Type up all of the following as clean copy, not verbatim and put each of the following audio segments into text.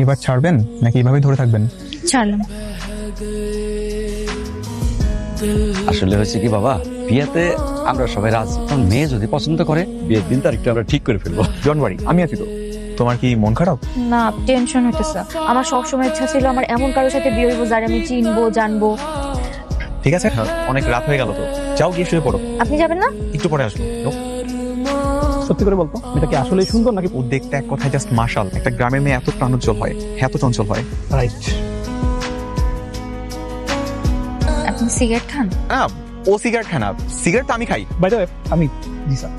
এবার ছাড়বেন নাকি এভাবেই ধরে থাকবেন? ছাড়লাম। আসলে হয়েছে কি বাবা, বিয়েতে আমরা সবাই রাজি। কারণ মেয়ে যদি পছন্দ করে বিয়ের দিন তারিখটা আমরা ঠিক করে ফেলবো। ডোন্ট ওয়ারি, আমি আছি তো। তোমার কি মন খারাপ? না, টেনশন হইতেছে। আমার সবসময় ইচ্ছা ছিল আমার এমন কারোর সাথে বিয়ে হইব যার আমি চিনবো জানবো। ঠিক আছে, অনেক রাত হয়ে গেল তো, যাও গিয়ে শুয়ে পড়ো। আপনি যাবেন না? একটু পরে আসবো। সত্যি করে বলতো, এটা কি আসলেই সুন্দর নাকি? ও দেখতে এক কথায় জাস্ট মাশাল। একটা গ্রামের মেয়ে এত প্রাণোজ্জ্বল হয়, এত চঞ্চল হয়। রাইট। আপনি সিগারেট খান? না, ও সিগারেট খায় না। সিগারেট তো আমি খাই। বাই দ্য ওয়ে, আমি জি স্যার।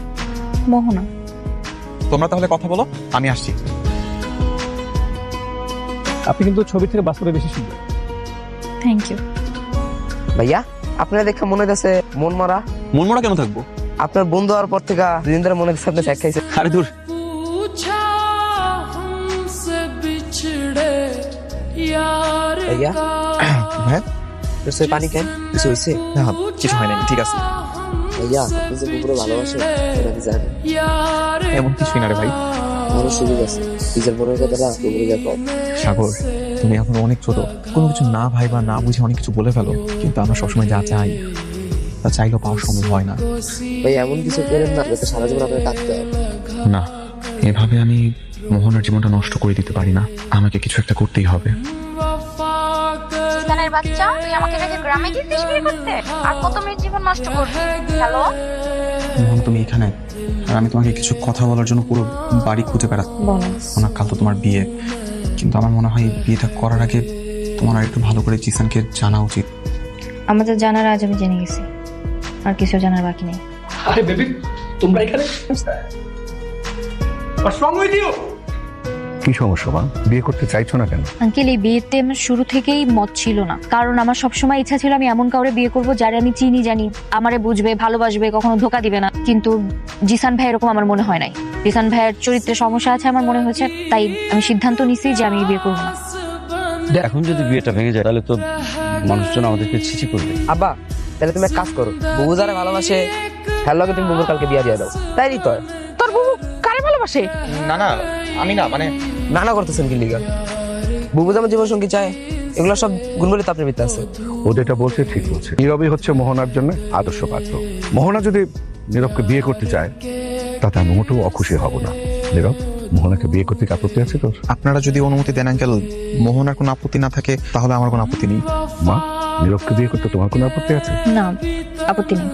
মোহনা। তোমরা তাহলে কথা বলো, আমি আসছি। আপনি কিন্তু ছবি থেকে বাস্তবে বেশি সুন্দর। Thank you. ভাইয়া আপনারা দেখে মনে হচ্ছে মন মরা। মন মরা কেন থাকবো? আপনার বন্ধু হওয়ার পর থেকে দুদিন ধরে মনে হচ্ছে আপনি শেখ খাইছে। আরে দূর। ভাইয়া হ্যাঁ, তোর পানি কেন কিছু হয়েছে? না কিছু হয় না, ঠিক আছে। ভাইয়া আপনি যে পুকুরে ভালোবাসেন এটা কি জানেন? এমন কিছুই না রে ভাই। আমার সুযোগ আছে নিজের মনের কথাটা পুকুরে দেখো। সাগর, তুমি এখন অনেক ছোট, কোনো কিছু না ভাইবা না বুঝে অনেক কিছু বলে ফেলো। কিন্তু আমরা সবসময় যা চাই তা চাইলেও পাওয়া সম্ভব হয় না। ভাই এমন কিছু করেন না যাতে সারা জীবন আপনার কাঁদতে হয়। না, এভাবে আমি মোহনের জীবনটা নষ্ট করে দিতে পারি না। আমাকে কিছু একটা করতেই হবে। শয়তানের বাচ্চা, তুই আমাকে রেখে গ্রামে গিয়েছিস বিয়ে করতে? আর কত মেয়ের জীবন নষ্ট করবি? হ্যালো মোহন, তুমি এখানে, আর আমি তোমাকে কিছু কথা বলার জন্য পুরো বাড়ি খুঁজে বেড়াচ্ছি। বলো। না, কাল তো তোমার বিয়ে, কিন্তু আমার মনে হয় বিয়েটা করার আগে তোমার আর একটু ভালো করে জিসানকে জানা উচিত। আমাদের জানার আজ আমি জেনে গেছি, আর কিছু জানার বাকি নেই। আরে বেবি, তোমরা এখানে? What's wrong with you? কি সমস্যা মা? বিয়ে করতে চাইছো না কেন? আঙ্কেল, এই বিয়েতে আমার শুরু থেকেই মত ছিল না। কারণ আমার সবসময় ইচ্ছা ছিল আমি এমন কাউরে বিয়ে করব যারে আমি চিনি জানি, আমারে বুঝবে, ভালোবাসবে, কখনো ধোকা দিবে না। কিন্তু জিসান ভাই এরকম আমার মনে হয় নাই। জিসান ভাইয়ের চরিত্রে সমস্যা আছে আমার মনে হয়েছে, তাই আমি সিদ্ধান্ত নিছি যে আমি বিয়ে করবো না। এখন যদি বিয়েটা ভেঙে যায় তাহলে তো মানুষজন আমাদেরকে ছিছি করবে। আব্বা তাহলে তুমি এক কাজ করো, বুবু যারা ভালোবাসে হ্যাঁ লগে তুমি বুবুর কালকে বিয়া দিয়ে দাও। তাইই তো তোর বুবু কারে ভালোবাসে? না না, আমি না, মানে নানা করতেছেন কি লিগা? বুবু যেমন জীবন সঙ্গী চায়, এগুলো সব গুণবলি তো আপনার ভিতরে আছে। ও যেটা বলছে ঠিক বলছে। নীরবই হচ্ছে মোহনার জন্য আদর্শ পাত্র। মোহনা যদি নীরবকে বিয়ে করতে চায় তাতে আমি মোটেও অখুশি হব না। নীরব, মোহনাকে বিয়ে করতে কি আপত্তি আছে তোর? আপনারা যদি অনুমতি দেন আঙ্কেল, মোহনার কোনো আপত্তি না থাকে তাহলে আমার কোনো আপত্তি নেই। মা, নীরবকে বিয়ে করতে তোমার কোনো আপত্তি আছে? না, আপত্তি নেই।